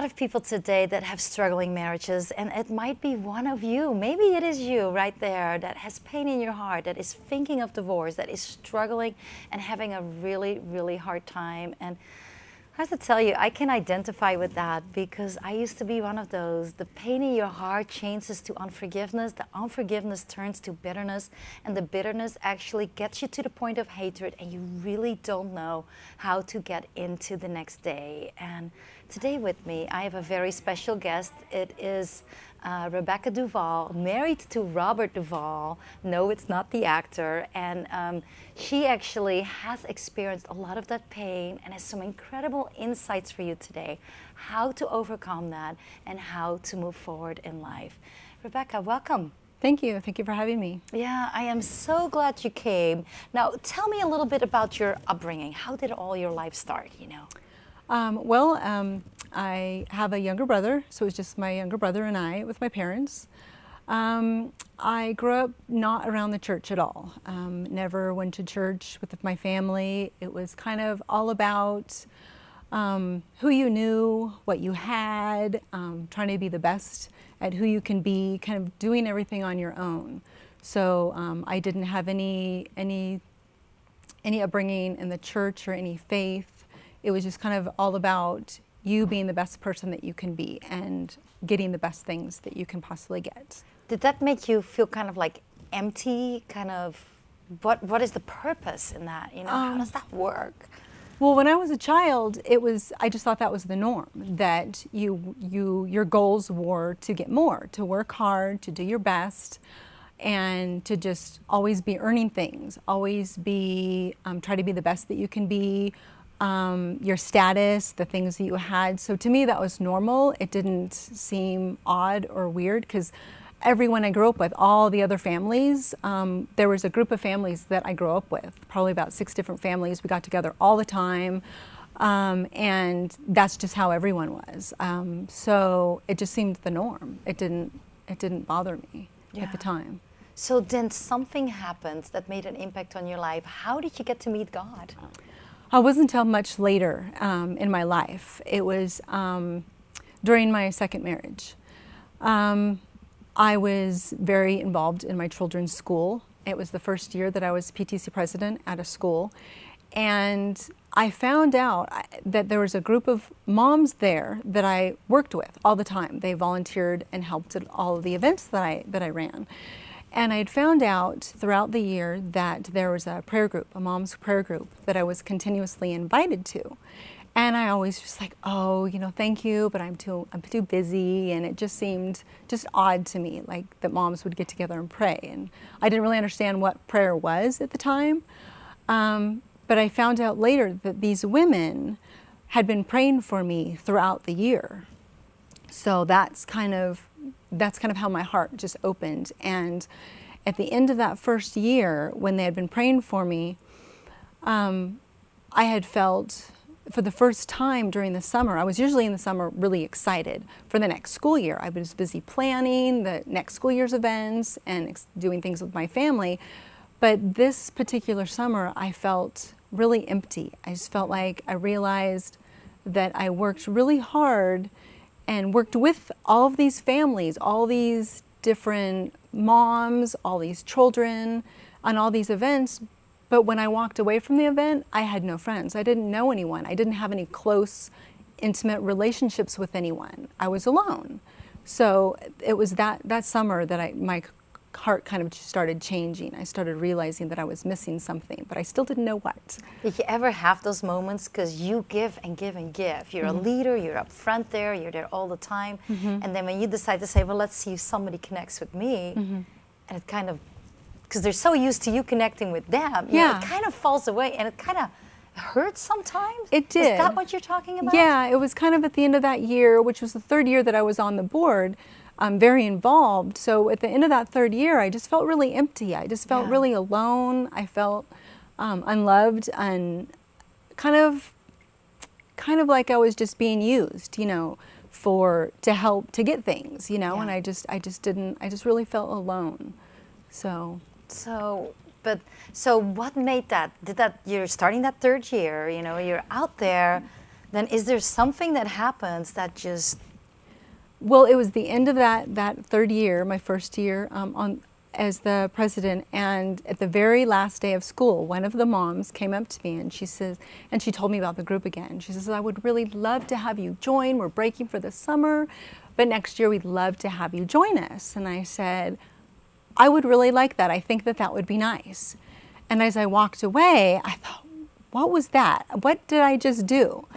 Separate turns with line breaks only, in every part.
lot of people today that have struggling marriages, and it might be one of you. Maybe it is you right there that has pain in your heart, that is thinking of divorce, that is struggling and having a really, really hard time. And I have to tell you, I can identify with that because I used to be one of those. The pain in your heart changes to unforgiveness. The unforgiveness turns to bitterness. And the bitterness actually gets you to the point of hatred, and you really don't know how to get into the next day. And today with me, I have a very special guest. It is Rebecca Duvall, married to Robert Duvall. No, it's not the actor. And she actually has experienced a lot of that pain and has some incredible insights for you today, how to overcome that and how to move forward in life. Rebecca, welcome.
Thank you. Thank you for having me.
Yeah, I am so glad you came. Now, tell me a little bit about your upbringing. How did all your life start, you know?
I have a younger brother, so it's just my younger brother and I with my parents. I grew up not around the church at all. Never went to church with my family. It was kind of all about who you knew, what you had, trying to be the best at who you can be, kind of doing everything on your own. So I didn't have any upbringing in the church or any faith. It was just kind of all about you being the best person that you can be and getting the best things that you can possibly get.
Did that make you feel kind of like empty, kind of, what is the purpose in that? You know, how does that work?
Well, when I was a child, I just thought that was the norm, that your goals were to get more, to work hard, to do your best, and to just always be earning things, always be, try to be the best that you can be, your status, the things that you had. So to me, that was normal. It didn't seem odd or weird because everyone I grew up with, all the other families, there was a group of families that I grew up with, probably about 6 different families. We got together all the time, and that's just how everyone was. So it just seemed the norm. It didn't bother me at the time.
So then something happened that made an impact on your life. How did you get to meet God?
It wasn't until much later in my life. It was during my second marriage. I was very involved in my children's school. It was the first year that I was PTC president at a school. And I found out that there was a group of moms there that I worked with all the time. They volunteered and helped at all of the events that I ran. And I had found out throughout the year that there was a prayer group, a mom's prayer group, that I was continuously invited to. And I always just like, oh, you know, thank you, but I'm too busy. And it just seemed just odd to me, like that moms would get together and pray. And I didn't really understand what prayer was at the time. But I found out later that these women had been praying for me throughout the year. So that's kind of how my heart just opened. And at the end of that first year, when they had been praying for me, I had felt, for the first time during the summer, I was usually in the summer really excited for the next school year. I was busy planning the next school year's events and doing things with my family. But this particular summer, I felt really empty. I just felt like I realized that I worked really hard and worked with all of these families, all these different moms, all these children on all these events. But when I walked away from the event, I had no friends. I didn't know anyone. I didn't have any close, intimate relationships with anyone. I was alone. So it was that summer that my heart kind of started changing. I started realizing that I was missing something, but I still didn't know what.
Did you ever have those moments? Because you give and give and give. You're a leader, you're up front there, you're there all the time. And then when you decide to say, well, let's see if somebody connects with me, and it kind of, because they're so used to you connecting with them, you know, it kind of falls away and it kind of hurts sometimes.
It did.
Is that what you're talking about?
Yeah, it was kind of at the end of that year, which was the 3rd year that I was on the board. Very involved. So at the end of that 3rd year, I just felt really empty. I just felt really alone. I felt unloved and kind of like I was just being used, you know, to help to get things, you know. And I just really felt alone. So
what made that? You're starting that 3rd year, you know, you're out there. then is there something that happens that just...
Well, it was the end of that third year, my first year as the president, and at the very last day of school, one of the moms came up to me and she says, and she told me about the group again. She says, I would really love to have you join. We're breaking for the summer, but next year we'd love to have you join us. And I said, I would really like that. I think that that would be nice. And as I walked away, I thought, what was that? What did I just do?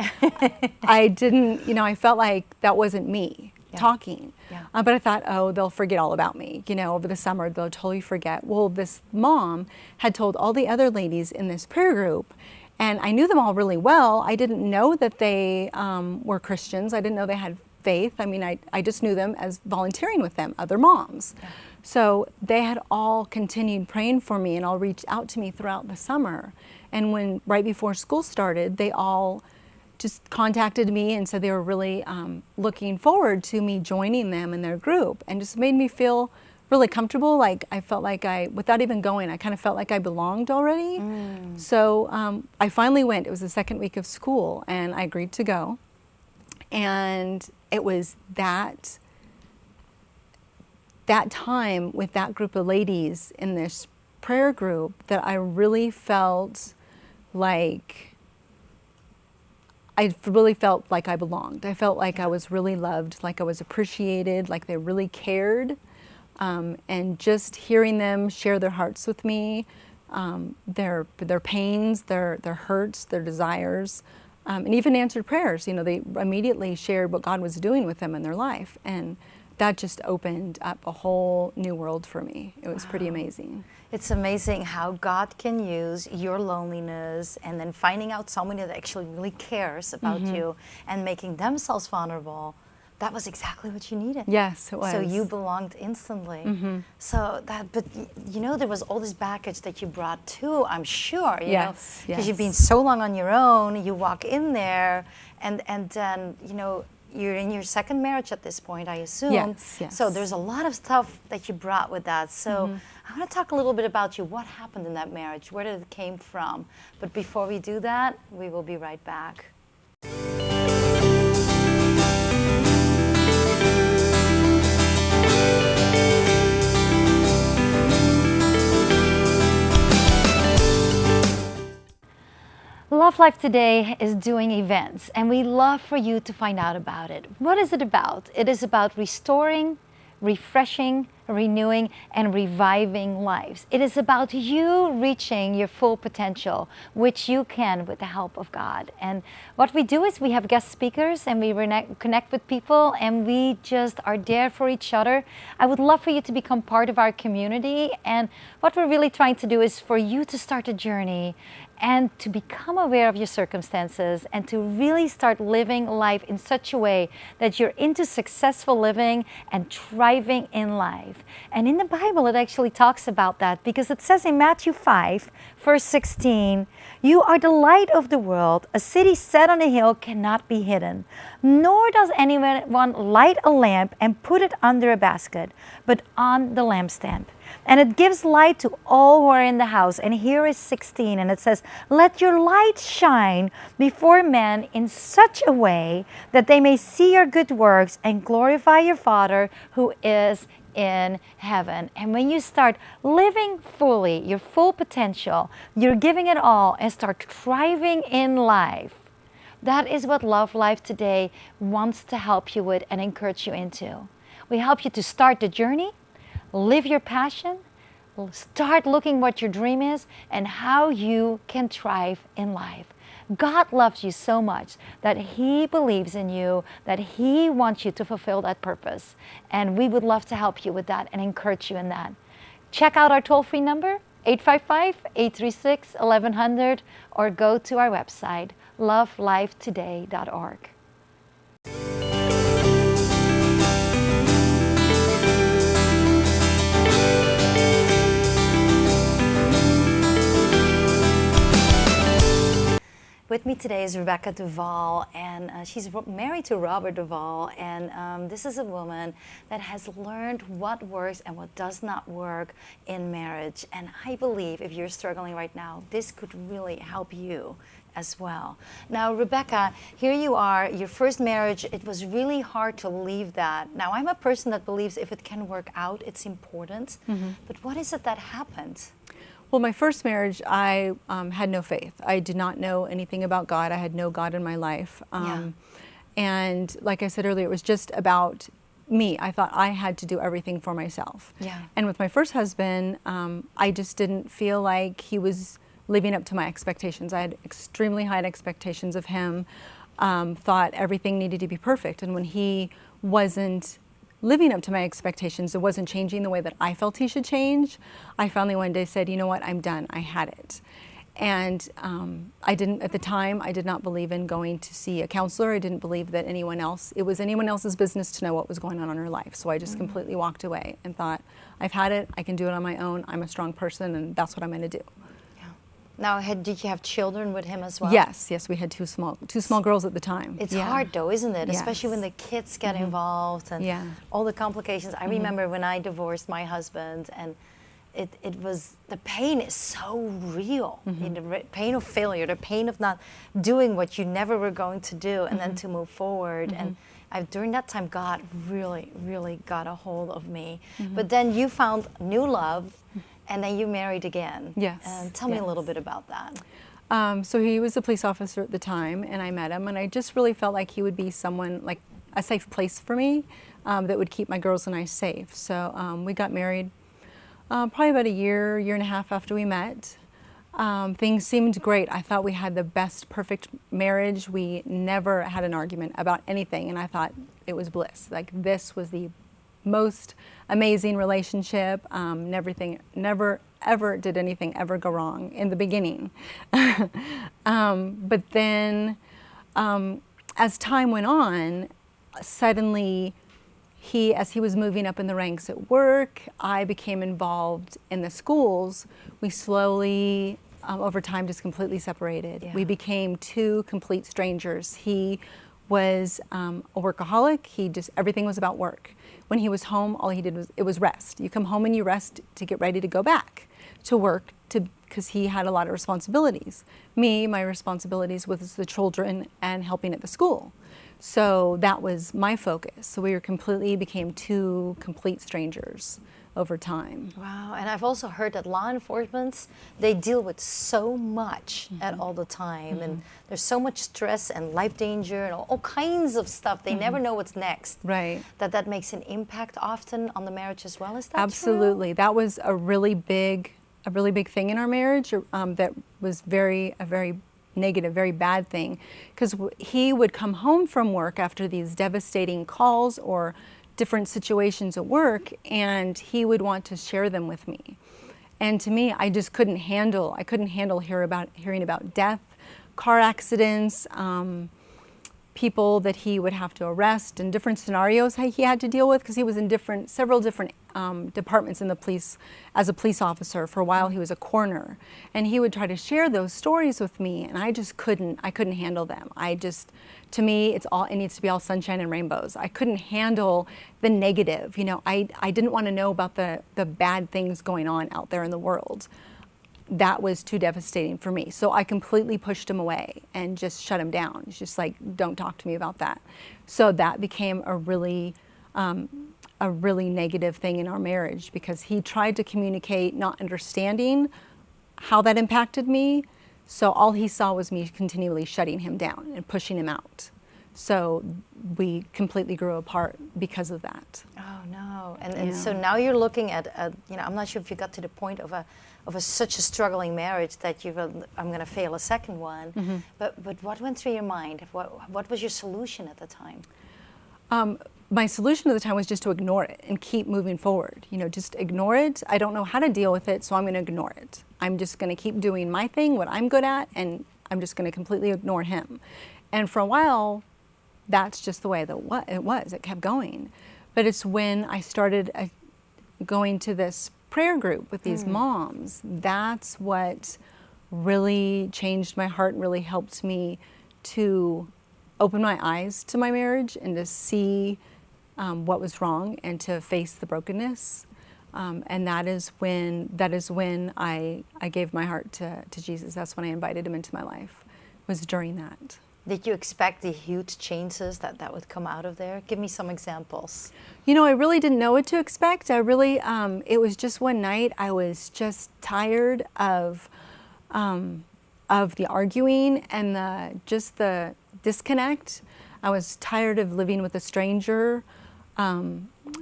I didn't, I felt like that wasn't me talking.
Yeah.
But I thought, oh, they'll forget all about me. Over the summer, they'll totally forget. Well, this mom had told all the other ladies in this prayer group, and I knew them all really well. I didn't know that they were Christians. I didn't know they had faith. I mean, I just knew them as volunteering with them, other moms. Yeah. So they had all continued praying for me and all reached out to me throughout the summer. And right before school started, they all just contacted me and said they were really looking forward to me joining them in their group, and just made me feel really comfortable. Like I felt like without even going, I kind of felt like I belonged already. So I finally went. It was the second week of school, and I agreed to go. And it was that time with that group of ladies in this prayer group that I really felt like I belonged. I felt like I was really loved, like I was appreciated, like they really cared. And just hearing them share their hearts with me, their pains, their hurts, their desires, and even answered prayers. They immediately shared what God was doing with them in their life. And that just opened up a whole new world for me. It was pretty amazing.
It's amazing how God can use your loneliness and then finding out someone that actually really cares about you and making themselves vulnerable. That was exactly what you needed.
Yes, it was.
So you belonged instantly. So but there was all this baggage that you brought too, I'm sure. You know, because you've been so long on your own. You walk in there, and then you're in your second marriage at this point, I assume.
Yes.
So there's a lot of stuff that you brought with that. So I want to talk a little bit about you. What happened in that marriage? Where did it came from? But before we do that, we will be right back. Love Life Today is doing events, and we love for you to find out about it. What is it about? It is about restoring, refreshing, renewing, and reviving lives. It is about you reaching your full potential, which you can with the help of God. And what we do is we have guest speakers, and we connect with people, and we just are there for each other. I would love for you to become part of our community, and what we're really trying to do is for you to start a journey and to become aware of your circumstances and to really start living life in such a way that you're into successful living and thriving in life. And in the Bible, it actually talks about that, because it says in Matthew 5, verse 16, "You are the light of the world. A city set on a hill cannot be hidden. Nor does anyone light a lamp and put it under a basket, but on the lampstand. And it gives light to all who are in the house." And here is 16, and it says, "Let your light shine before men in such a way that they may see your good works and glorify your Father who is in heaven." And when you start living fully, your full potential, you're giving it all and start thriving in life, that is what Love Life Today wants to help you with and encourage you into. We help you to start the journey, live your passion, start looking what your dream is and how you can thrive in life. God loves you so much that He believes in you, that He wants you to fulfill that purpose. And we would love to help you with that and encourage you in that. Check out our toll-free number, 855-836-1100, or go to our website, lovelifetoday.org. With me today is Rebecca Duvall, and she's married to Robert Duvall, and this is a woman that has learned what works and what does not work in marriage. And I believe if you're struggling right now, this could really help you as well. Now, Rebecca, here you are, your first marriage, it was really hard to leave that. Now, I'm a person that believes if it can work out, it's important. But what is it that happened?
Well, my first marriage, I had no faith. I did not know anything about God. I had no God in my life. And like I said earlier, it was just about me. I thought I had to do everything for myself. And with my first husband, I just didn't feel like he was living up to my expectations. I had extremely high expectations of him, thought everything needed to be perfect. And when he wasn't living up to my expectations, it wasn't changing the way that I felt he should change, I finally one day said, you know what, I'm done, I had it. And I didn't, at the time, I did not believe in going to see a counselor. I didn't believe that it was anyone else's business to know what was going on in her life. So I just completely walked away and thought, I've had it, I can do it on my own, I'm a strong person, and that's what I'm gonna do.
Now, did you have children with him as well?
Yes, we had two small girls at the time.
It's hard though, isn't it? Especially when the kids get involved and all the complications. I remember when I divorced my husband, and it was, the pain is so real. The pain of failure, the pain of not doing what you never were going to do, and then to move forward. And during that time, God really, really got a hold of me. But then you found new love. And then you married again.
Yes.
And tell me a little bit about that.
So he was a police officer at the time, and I met him, and I just really felt like he would be someone, like a safe place for me, that would keep my girls and I safe. So we got married probably about a year and a half after we met. Things seemed great. I thought we had the best, perfect marriage. We never had an argument about anything, and I thought it was bliss. Like, this was the most amazing relationship. Never ever did anything ever go wrong in the beginning. But then as time went on, suddenly as he was moving up in the ranks at work, I became involved in the schools. We slowly over time just completely separated. We became two complete strangers. He was a workaholic. Everything was about work. When he was home, all he did was rest. You come home and you rest to get ready to go back to work, because he had a lot of responsibilities. My responsibilities was the children and helping at the school. So that was my focus. So we became two complete strangers over time.
Wow, and I've also heard that law enforcement, they deal with so much at all the time, and there's so much stress and life danger and all kinds of stuff. They never know what's next.
Right.
That makes an impact often on the marriage as well. Is that
Absolutely.
true?
That was a really big thing in our marriage. That was a very negative, very bad thing, because he would come home from work after these devastating calls or different situations at work, and he would want to share them with me. And to me, I just couldn't handle hearing about death, car accidents, people that he would have to arrest, and different scenarios he had to deal with, because he was in several different departments in the police as a police officer. For a while he was a coroner, and he would try to share those stories with me, and I couldn't handle them. To me, it needs to be all sunshine and rainbows. I couldn't handle the negative. I didn't want to know about the bad things going on out there in the world. That was too devastating for me. So I completely pushed him away and just shut him down. It's just like, don't talk to me about that. So that became a really negative thing in our marriage, because he tried to communicate not understanding how that impacted me. So all he saw was me continually shutting him down and pushing him out. So we completely grew apart because of that.
Oh no! And so now you're looking at I'm not sure if you got to the point of such a struggling marriage that I'm going to fail a second one. But what went through your mind? What was your solution at the time?
My solution at the time was just to ignore it and keep moving forward. Just ignore it. I don't know how to deal with it, so I'm going to ignore it. I'm just going to keep doing my thing, what I'm good at, and I'm just going to completely ignore him. And for a while, that's just the way that it was. It kept going. But it's when I started going to this prayer group with these moms, that's what really changed my heart and really helped me to open my eyes to my marriage and to see what was wrong and to face the brokenness. And that is when I gave my heart to Jesus. That's when I invited him into my life, was during that.
Did you expect the huge changes that would come out of there? Give me some examples.
You know, I really didn't know what to expect. It was just one night. I was just tired of the arguing and the disconnect. I was tired of living with a stranger.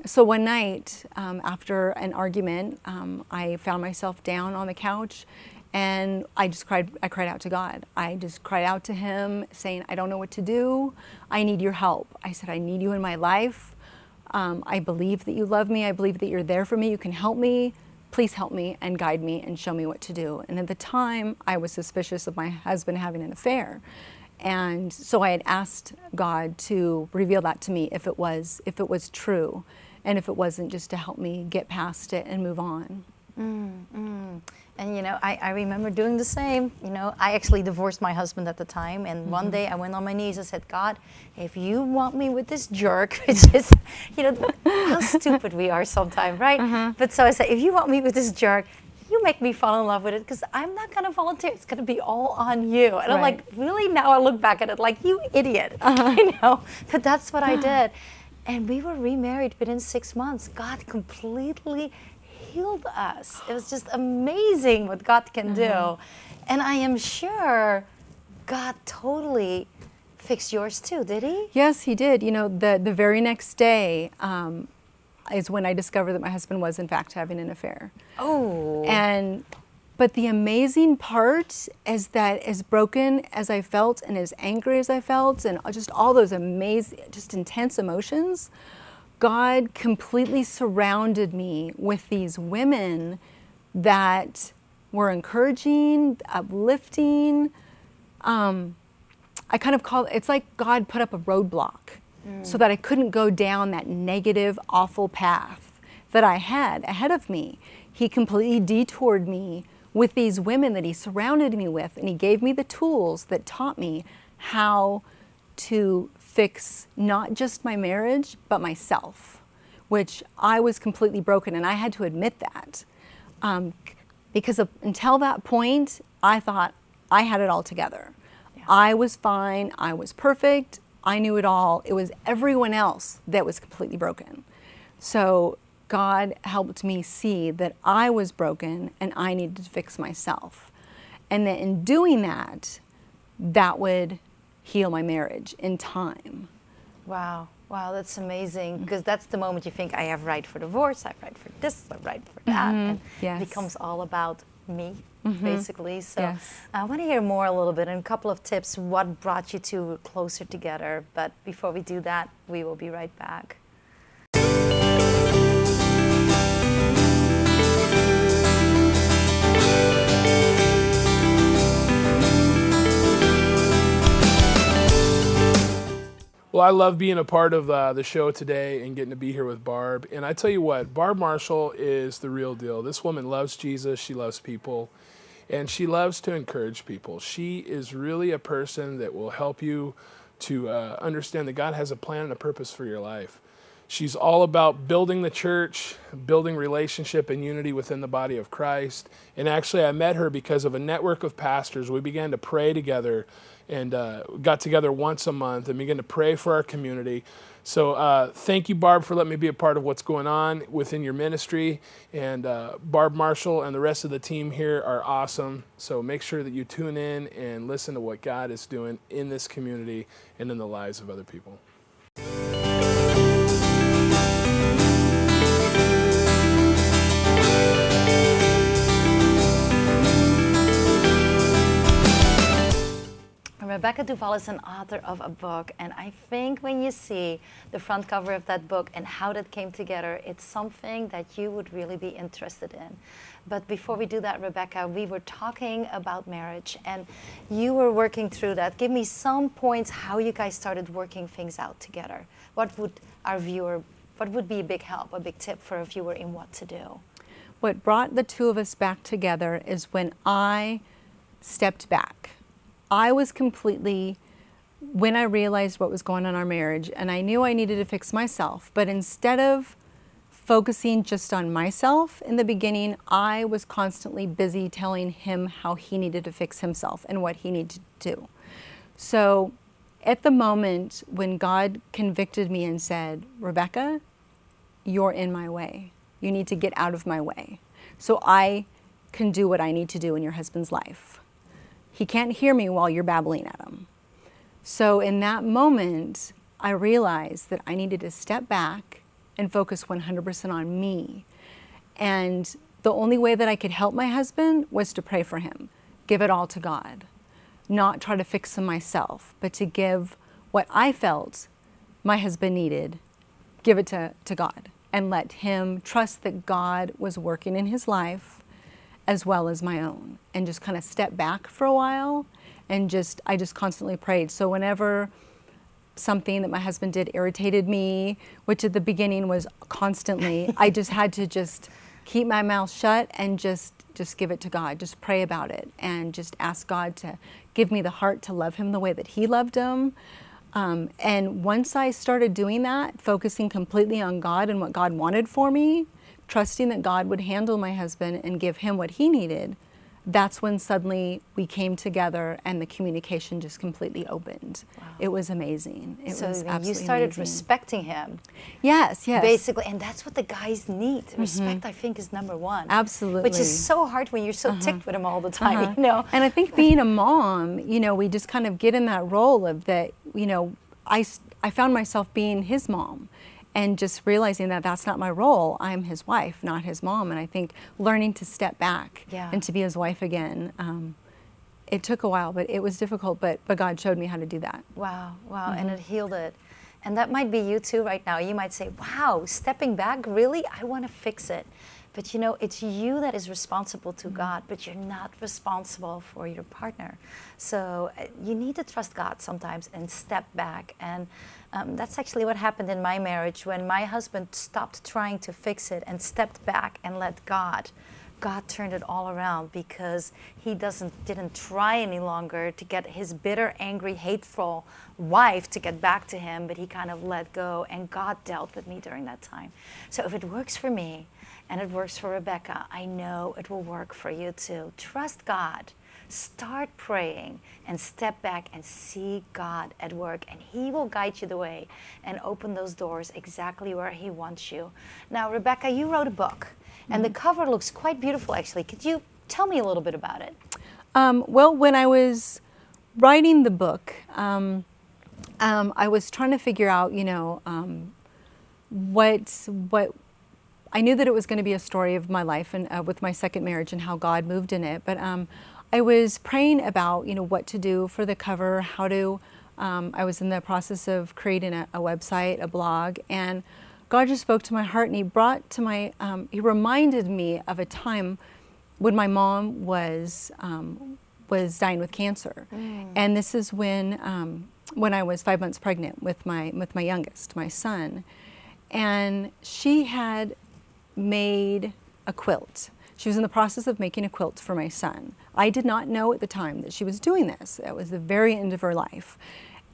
So one night, after an argument, I found myself down on the couch, and I cried out to God. I just cried out to him saying, I don't know what to do. I need your help. I said, I need you in my life. I believe that you love me. I believe that you're there for me. You can help me. Please help me and guide me and show me what to do. And at the time, I was suspicious of my husband having an affair. And so I had asked God to reveal that to me if it was true, and if it wasn't, just to help me get past it and move on.
And you know, I remember doing the same. You know, I actually divorced my husband at the time, and one day I went on my knees and said, God, if you want me with this jerk, which is, you know, how stupid we are sometimes, right? But so I said, if you want me with this jerk, you make me fall in love with it, because I'm not going to volunteer. It's going to be all on you. And I'm like, really? Now I look back at it like, you idiot. You know, but that's what I did. And we were remarried within 6 months. God completely healed us. It was just amazing what God can do. And I am sure God totally fixed yours too, did he?
Yes, he did. You know, the very next day is when I discovered that my husband was in fact having an affair.
Oh.
But the amazing part is that as broken as I felt and as angry as I felt and just all those amazing, just intense emotions, God completely surrounded me with these women that were encouraging, uplifting. I kind of call it's like God put up a roadblock so that I couldn't go down that negative, awful path that I had ahead of me. He completely detoured me with these women that he surrounded me with, and he gave me the tools that taught me how to fix not just my marriage, but myself, which I was completely broken, and I had to admit that. Because until that point, I thought I had it all together. Yeah. I was fine, I was perfect, I knew it all. It was everyone else that was completely broken. So God helped me see that I was broken and I needed to fix myself. And that in doing that, that would heal my marriage in time.
Wow. Wow, that's amazing. Because that's the moment you think, I have right for divorce, I have right for this, I have right for that. And it becomes all about me, basically. So I want to hear more a little bit and a couple of tips, what brought you two closer together. But before we do that, we will be right back.
Well, I love being a part of the show today and getting to be here with Barb. And I tell you what, Barb Marshall is the real deal. This woman loves Jesus, she loves people, and she loves to encourage people. She is really a person that will help you to understand that God has a plan and a purpose for your life. She's all about building the church, building relationship and unity within the body of Christ. And actually, I met her because of a network of pastors. We began to pray together and got together once a month and began to pray for our community. So thank you, Barb, for letting me be a part of what's going on within your ministry. And Barb Marshall and the rest of the team here are awesome. So make sure that you tune in and listen to what God is doing in this community and in the lives of other people.
Rebecca Duvall is an author of a book, and I think when you see the front cover of that book and how that came together, it's something that you would really be interested in. But before we do that, Rebecca, we were talking about marriage, and you were working through that. Give me some points how you guys started working things out together. What would be a big help, a big tip for a viewer in what to do?
What brought the two of us back together is when I stepped back. I was completely, when I realized what was going on in our marriage, and I knew I needed to fix myself, but instead of focusing just on myself in the beginning, I was constantly busy telling him how he needed to fix himself and what he needed to do. So at the moment when God convicted me and said, Rebecca, you're in my way. You need to get out of my way so I can do what I need to do in your husband's life. He can't hear me while you're babbling at him. So in that moment, I realized that I needed to step back and focus 100% on me. And the only way that I could help my husband was to pray for him, give it all to God, not try to fix him myself, but to give what I felt my husband needed, give it to God, and let him trust that God was working in his life as well as my own, and just kind of step back for a while, and I just constantly prayed. So whenever something that my husband did irritated me, which at the beginning was constantly, I just had to just keep my mouth shut and just give it to God, just pray about it, and just ask God to give me the heart to love him the way that he loved him. And once I started doing that, focusing completely on God and what God wanted for me, trusting that God would handle my husband and give him what he needed, that's when suddenly we came together and the communication just completely opened. Wow. It was amazing. It was absolutely
you started
amazing.
respecting him.
Yes.
Basically, and that's what the guys need. Respect, I think, is number one.
Absolutely.
Which is so hard when you're so ticked with him all the time, you know.
And I think being a mom, you know, we just kind of get in that role of that, you know, I found myself being his mom. And just realizing that that's not my role. I'm his wife, not his mom. And I think learning to step back and to be his wife again, it took a while, but it was difficult, but God showed me how to do that.
Wow, and it healed it. And that might be you too right now. You might say, wow, stepping back, really? I want to fix it. But you know, it's you that is responsible to God, but you're not responsible for your partner. So you need to trust God sometimes and step back. And that's actually what happened in my marriage when my husband stopped trying to fix it and stepped back and let God. God turned it all around because he didn't try any longer to get his bitter, angry, hateful wife to get back to him, but he kind of let go, and God dealt with me during that time. So if it works for me and it works for Rebecca, I know it will work for you too. Trust God. Start praying and step back and see God at work, and he will guide you the way and open those doors exactly where he wants you. Now, Rebecca, you wrote a book, and the cover looks quite beautiful, actually. Could you tell me a little bit about it?
Well, when I was writing the book, I was trying to figure out, you know, what I knew that it was going to be a story of my life and with my second marriage and how God moved in it, but I was praying about, you know, what to do for the cover, how to, I was in the process of creating a website, a blog, and God just spoke to my heart, and he brought to my, he reminded me of a time when my mom was dying with cancer. And this is when I was 5 months pregnant with my youngest, my son. And she had made a quilt. She was in the process of making a quilt for my son. I did not know at the time that she was doing this. That was the very end of her life.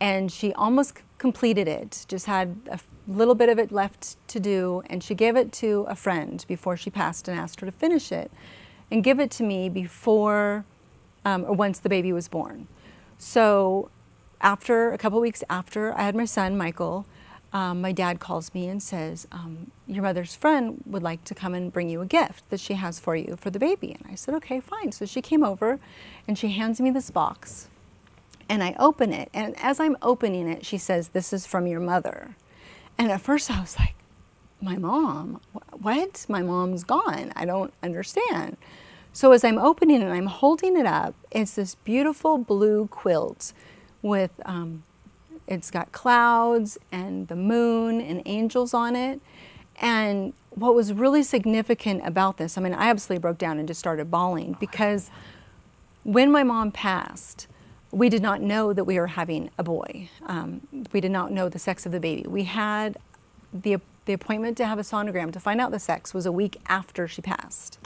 And she almost completed it, just had a little bit of it left to do, and she gave it to a friend before she passed and asked her to finish it and give it to me before, or once the baby was born. So after, a couple weeks after I had my son, Michael, my dad calls me and says, your mother's friend would like to come and bring you a gift that she has for you for the baby. And I said, okay, fine. So she came over and she hands me this box, and I open it. And as I'm opening it, she says, this is from your mother. And at first I was like, my mom? What? My mom's gone. I don't understand. So as I'm opening it and I'm holding it up, it's this beautiful blue quilt with, it's got clouds and the moon and angels on it. And what was really significant about this, I mean, I absolutely broke down and just started bawling, because when my mom passed, we did not know that we were having a boy. We did not know the sex of the baby. We had the appointment to have a sonogram to find out the sex was a week after she passed.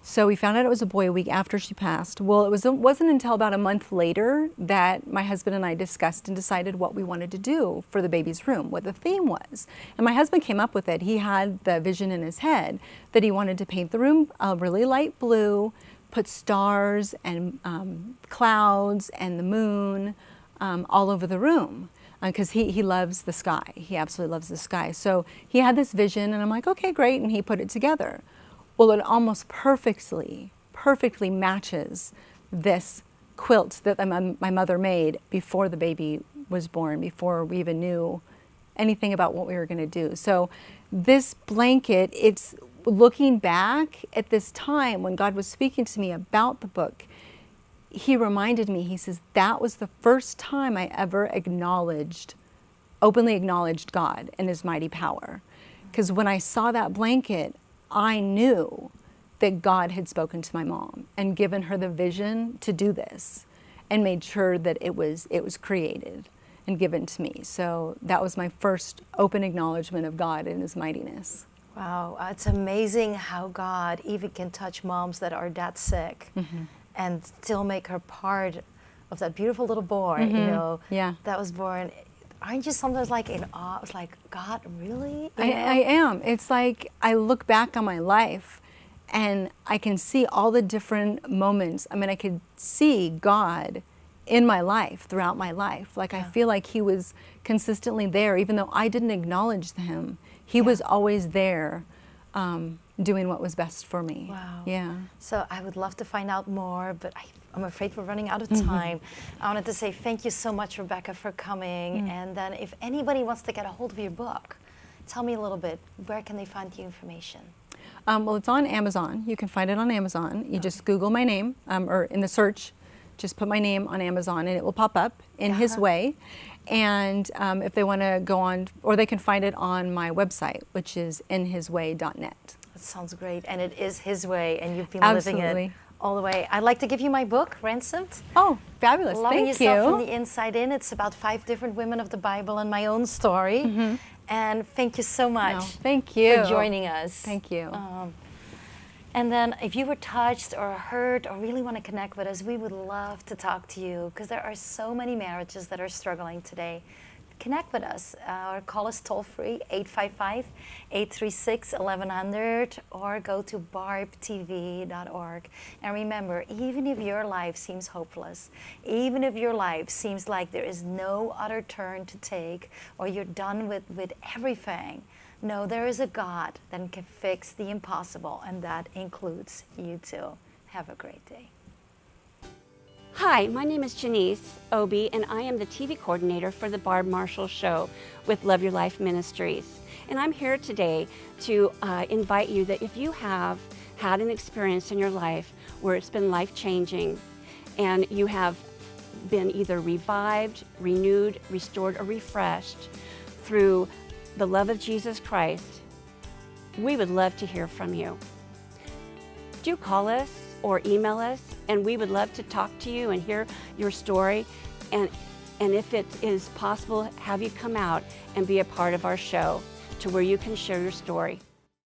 So we found out it was a boy a week after she passed. Well, wasn't until about a month later that my husband and I discussed and decided what we wanted to do for the baby's room, what the theme was. And my husband came up with it. He had the vision in his head that he wanted to paint the room a really light blue, put stars and clouds and the moon all over the room, because he loves the sky. He absolutely loves the sky. So he had this vision, and I'm like, okay, great, and he put it together. Well, it almost perfectly matches this quilt that my mother made before the baby was born, before we even knew anything about what we were going to do. So this blanket, it's looking back at this time when God was speaking to me about the book, he reminded me, he says, that was the first time I ever openly acknowledged God and his mighty power. Because when I saw that blanket, I knew that God had spoken to my mom and given her the vision to do this and made sure that it was created and given to me. So that was my first open acknowledgement of God and his mightiness.
Wow, it's amazing how God even can touch moms that are that sick and still make her part of that beautiful little boy, you know, that was born. Aren't you sometimes like in awe? It's like, God, really?
I am. It's like I look back on my life and I can see all the different moments. I mean, I could see God in my life, throughout my life. Like, I feel like he was consistently there, even though I didn't acknowledge him. He was always there, doing what was best for me.
Wow.
Yeah.
So I would love to find out more, but I'm afraid we're running out of time. I wanted to say thank you so much, Rebecca, for coming. And then if anybody wants to get a hold of your book, tell me a little bit, where can they find the information?
Well, it's on Amazon. You can find it on Amazon. You just Google my name, or in the search, just put my name on Amazon and it will pop up, In His Way. And if they want to go on, or they can find it on my website, which is inhisway.net.
That sounds great. And it is His way, and you've been
Absolutely.
living it all the way. I'd like to give you my book, Ransomed.
Oh, fabulous.
Loving
Thank
Yourself
you.
from the Inside In. It's about 5 different women of the Bible and my own story. And thank you so much.
No, thank you
for joining us.
Thank you.
And then if you were touched or hurt or really want to connect with us, we would love to talk to you, because there are so many marriages that are struggling today. Connect with us or call us toll free, 855-836-1100, or go to barbtv.org. And remember, even if your life seems hopeless, even if your life seems like there is no other turn to take, or you're done with everything, no, there is a God that can fix the impossible, and that includes you too. Have a great day.
Hi, my name is Janice Obie, and I am the TV coordinator for the Barb Marshall Show with Love Your Life Ministries. And I'm here today to invite you that if you have had an experience in your life where it's been life-changing and you have been either revived, renewed, restored, or refreshed through the love of Jesus Christ, we would love to hear from you. Do call us or email us, and we would love to talk to you and hear your story, and if it is possible, have you come out and be a part of our show to where you can share your story.